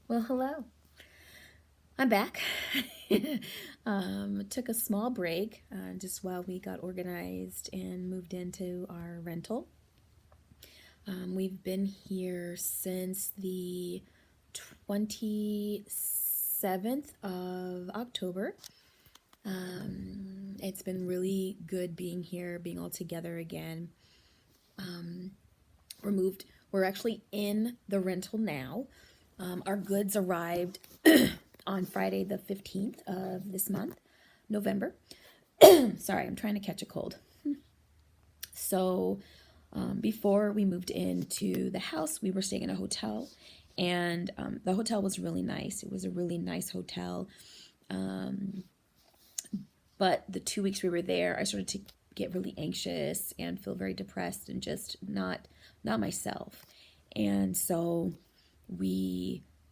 Well, hello. I'm back. Took a small break just while we got organized and moved into our rental. We've been here since the 27th of October. It's been really good being here, being all together again. We're actually in the rental now. Our goods arrived on Friday the 15th of this month, November. Sorry, I'm trying to catch a cold. So, before we moved into the house, we were staying in a hotel, and the hotel was really nice. It was a really nice hotel. But the 2 weeks we were there, I started to get really anxious and feel very depressed and just not myself. And so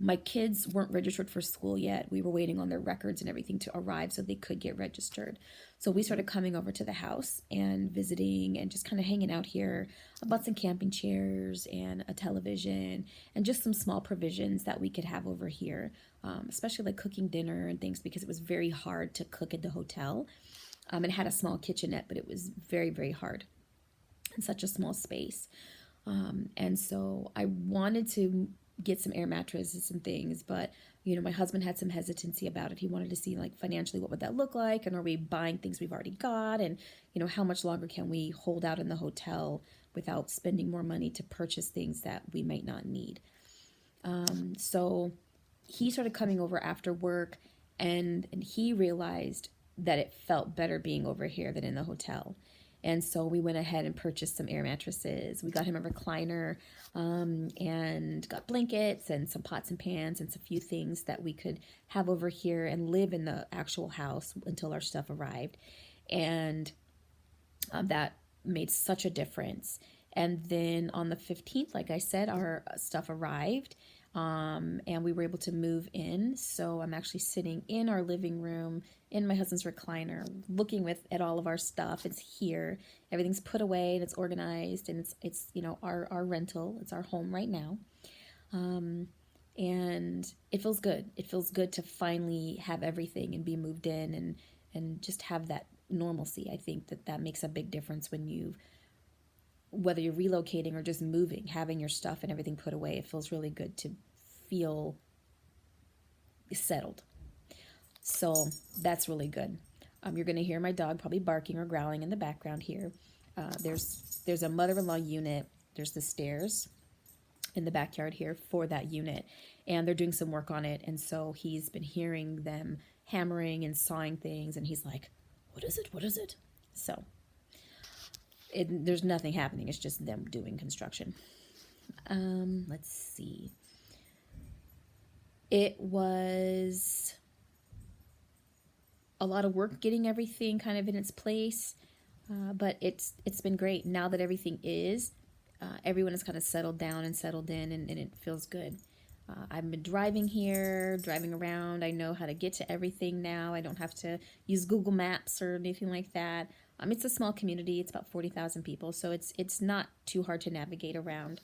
my kids weren't registered for school yet. We were waiting on their records and everything to arrive so they could get registered. So we started coming over to the house and visiting and just kind of hanging out here. I bought some camping chairs and a television and just some small provisions that we could have over here, especially like cooking dinner and things because it was very hard to cook at the hotel. It had a small kitchenette, but it was very, very hard in such a small space. And so I wanted to get some air mattresses and things, but my husband had some hesitancy about it. He wanted to see like financially what would that look like, and are we buying things we've already got, and how much longer can we hold out in the hotel without spending more money to purchase things that we might not need. So he started coming over after work, and he realized that it felt better being over here than in the hotel. And so we went ahead and purchased some air mattresses. We got him a recliner, and got blankets and some pots and pans and some few things that we could have over here and live in the actual house until our stuff arrived. And that made such a difference. And then on the 15th, like I said, our stuff arrived, and we were able to move in. So I'm actually sitting in our living room in my husband's recliner, looking at all of our stuff. It's here. Everything's put away and it's organized, and it's our rental. It's our home right now. And it feels good. It feels good to finally have everything and be moved in and just have that normalcy. I think that makes a big difference whether you're relocating or just moving, having your stuff and everything put away. It feels really good to feel settled. So that's really good. You're going to hear my dog probably barking or growling in the background here. There's a mother-in-law unit. There's the stairs in the backyard here for that unit, and they're doing some work on it. And so he's been hearing them hammering and sawing things, and he's like, "What is it? What is it?" So there's nothing happening. It's just them doing construction. Let's see. It was a lot of work getting everything kind of in its place, but it's been great. Now that everything is, everyone has kind of settled down and settled in, and it feels good. I've been driving here, driving around. I know how to get to everything now. I don't have to use Google Maps or anything like that. It's a small community. It's about 40,000 people, so it's not too hard to navigate around.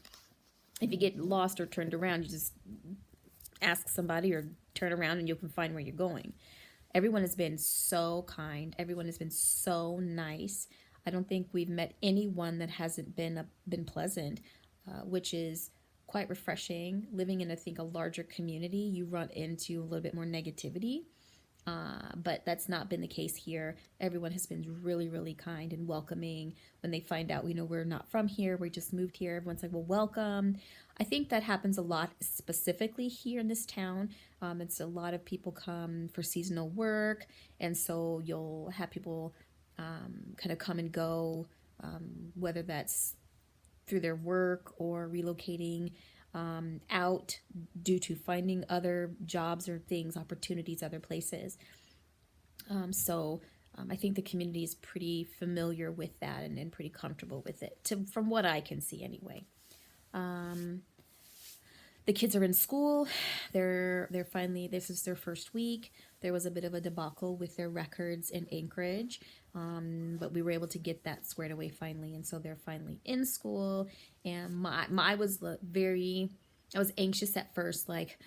If you get lost or turned around, you just ask somebody or turn around and you can find where you're going. Everyone has been so kind. Everyone has been so nice. I don't think we've met anyone that hasn't been pleasant, which is quite refreshing. Living in, I think, a larger community, you run into a little bit more negativity, but that's not been the case here. Everyone has been really, really kind and welcoming. When they find out we're not from here, we just moved here, everyone's like, "Well, welcome." I think that happens a lot specifically here in this town. It's a lot of people come for seasonal work, and so you'll have people kind of come and go, whether that's through their work or relocating out due to finding other jobs or things, opportunities, other places. So I think the community is pretty familiar with that and pretty comfortable with it, from what I can see anyway. The kids are in school. They're finally, this is their first week. There was a bit of a debacle with their records in Anchorage, but we were able to get that squared away finally, and so they're finally in school. And I was anxious at first, like,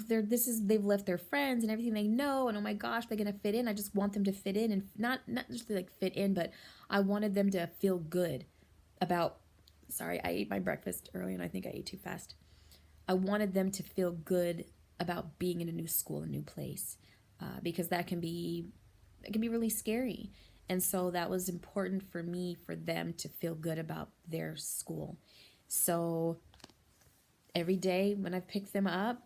they've left their friends and everything they know, and oh my gosh, they're gonna fit in. I just want them to fit in, and not just like fit in, but I wanted them to feel good about. Sorry, I ate my breakfast early and I think I ate too fast. I wanted them to feel good about being in a new school, a new place, because that can be really scary. And so that was important for me, for them to feel good about their school. So every day when I pick them up,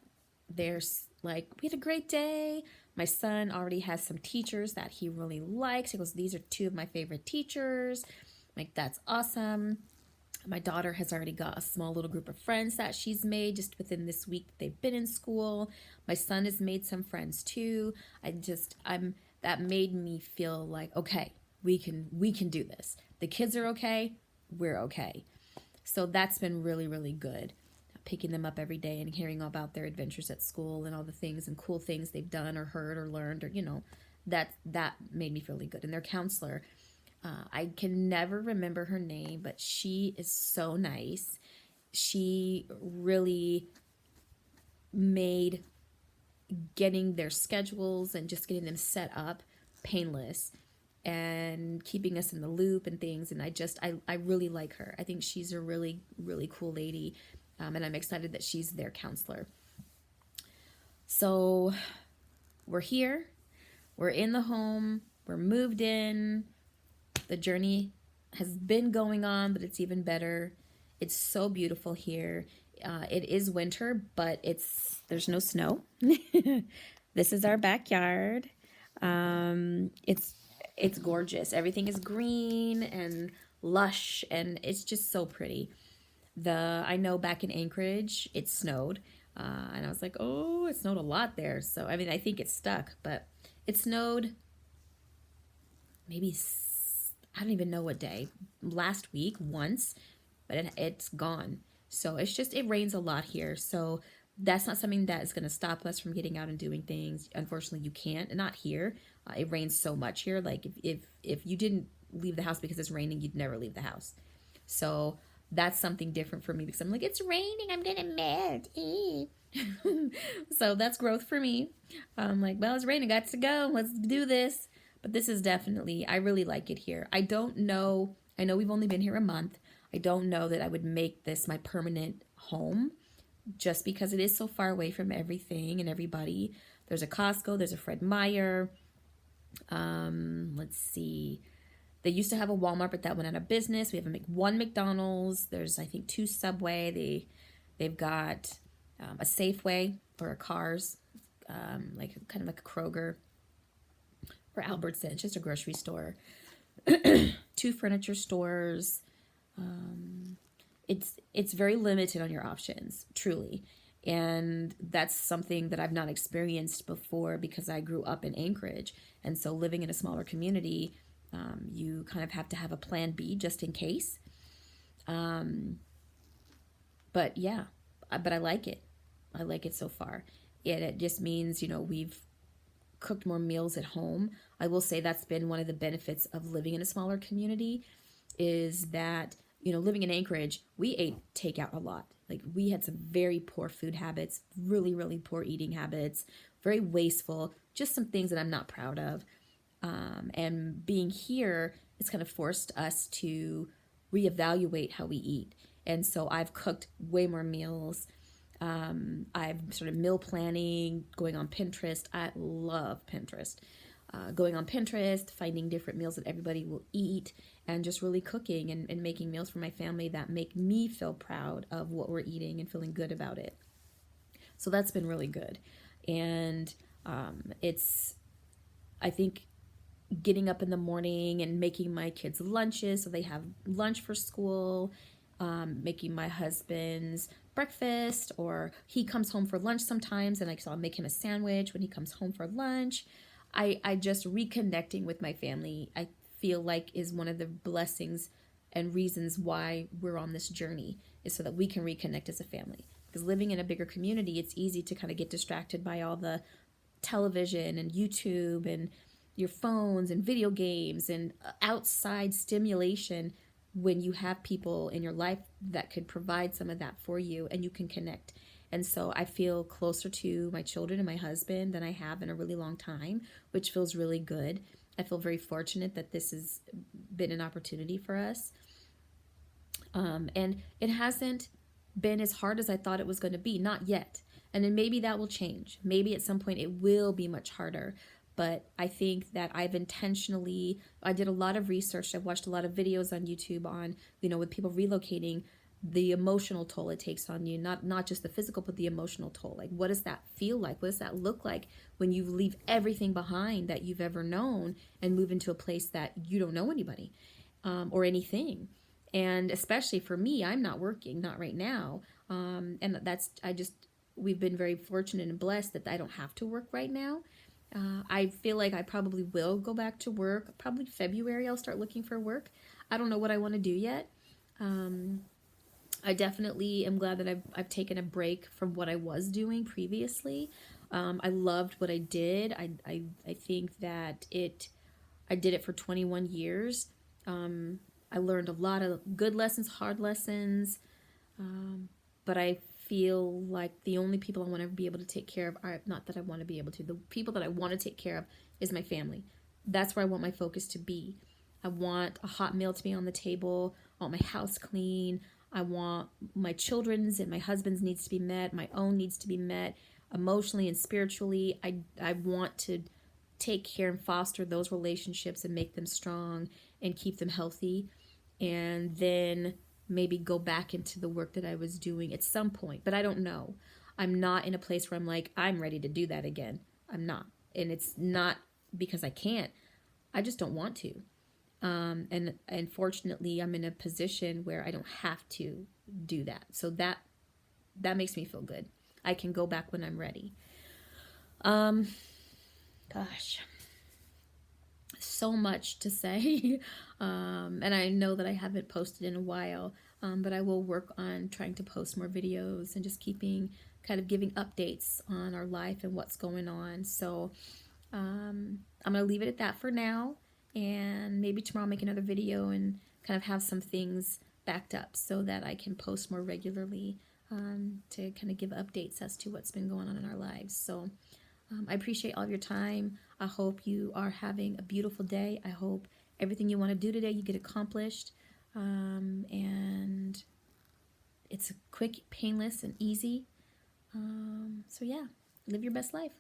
there's like, we had a great day. My son already has some teachers that he really likes. He goes, these are two of my favorite teachers. Like, that's awesome. My daughter has already got a small little group of friends that she's made just within this week that they've been in school. My son has made some friends too. That made me feel like, okay, we can do this. The kids are okay, we're okay. So that's been really, really good. Picking them up every day and hearing about their adventures at school and all the things and cool things they've done or heard or learned, or that made me feel really good. And their counselor, I can never remember her name, but she is so nice. She really made getting their schedules and just getting them set up painless, and keeping us in the loop and things. And I really like her. I think she's a really, really cool lady. And I'm excited that she's their counselor. So we're here, we're in the home, we're moved in. The journey has been going on, but it's even better. It's so beautiful here. It is winter, but there's no snow. This is our backyard. It's gorgeous. Everything is green and lush, and it's just so pretty. I know back in Anchorage, it snowed, and I was like, oh, it snowed a lot there. So, I mean, I think it stuck, but it snowed maybe, I don't even know what day, last week once, but it's gone. So it rains a lot here. So that's not something that is going to stop us from getting out and doing things. Unfortunately, you can't, not here. It rains so much here. Like if you didn't leave the house because it's raining, you'd never leave the house. So that's something different for me, because I'm like, it's raining, I'm gonna melt. So that's growth for me. I'm like, well, it's raining, got to go, let's do this. But this is definitely, I really like it here. I don't know, I know we've only been here a month. I don't know that I would make this my permanent home, just because it is so far away from everything and everybody. There's a Costco, there's a Fred Meyer. Let's see. They used to have a Walmart, but that went out of business. We have one McDonald's. There's, I think, 2 Subway. They've got a Safeway for cars, like kind of like a Kroger or Albertsons, just a grocery store. 2 furniture stores. It's very limited on your options, truly. And that's something that I've not experienced before, because I grew up in Anchorage. And so living in a smaller community, you kind of have to have a plan B just in case. But yeah, but I like it. I like it so far. It just means, we've cooked more meals at home. I will say that's been one of the benefits of living in a smaller community, is that, living in Anchorage, we ate takeout a lot. Like, we had some very poor food habits, really, really poor eating habits, very wasteful, just some things that I'm not proud of. And being here, it's kind of forced us to reevaluate how we eat. And so I've cooked way more meals. I've sort of meal planning, going on Pinterest. I love Pinterest. Going on Pinterest, finding different meals that everybody will eat, and just really cooking and making meals for my family that make me feel proud of what we're eating and feeling good about it. So that's been really good. And I think, getting up in the morning and making my kids lunches so they have lunch for school, making my husband's breakfast, or he comes home for lunch sometimes, and I'll make him a sandwich when he comes home for lunch. I just reconnecting with my family, I feel like, is one of the blessings and reasons why we're on this journey, is so that we can reconnect as a family. Because living in a bigger community, it's easy to kind of get distracted by all the television and YouTube and your phones and video games and outside stimulation, when you have people in your life that could provide some of that for you, and you can connect. And so I feel closer to my children and my husband than I have in a really long time, which feels really good. I feel very fortunate that this has been an opportunity for us. And it hasn't been as hard as I thought it was going to be, not yet. And then maybe that will change. Maybe at some point it will be much harder. But I think that I did a lot of research. I've watched a lot of videos on YouTube on, with people relocating, the emotional toll it takes on you, not just the physical, but the emotional toll. Like, what does that feel like? What does that look like when you leave everything behind that you've ever known and move into a place that you don't know anybody or anything? And especially for me, I'm not working, not right now. And we've been very fortunate and blessed that I don't have to work right now. I feel like I probably will go back to work. Probably February, I'll start looking for work. I don't know what I want to do yet. I definitely am glad that I've taken a break from what I was doing previously. I loved what I did. I think that I did it for 21 years. I learned a lot of good lessons, hard lessons, but I feel like the only people I want to be able to take care of are, not that I want to be able to, the people that I want to take care of is my family. That's where I want my focus to be. I want a hot meal to be on the table. I want my house clean. I want my children's and my husband's needs to be met. My own needs to be met emotionally and spiritually. I want to take care and foster those relationships and make them strong and keep them healthy. And then maybe go back into the work that I was doing at some point. But I don't know. I'm not in a place where I'm like, I'm ready to do that again. I'm not. And it's not because I can't. I just don't want to. And fortunately, I'm in a position where I don't have to do that. So that makes me feel good. I can go back when I'm ready. Gosh, so much to say. And I know that I haven't posted in a while, but I will work on trying to post more videos and just giving updates on our life and what's going on. So I'm going to leave it at that for now. And maybe tomorrow I'll make another video and kind of have some things backed up so that I can post more regularly to kind of give updates as to what's been going on in our lives. So I appreciate all of your time. I hope you are having a beautiful day. I hope everything you want to do today you get accomplished. And it's quick, painless, and easy. So yeah, live your best life.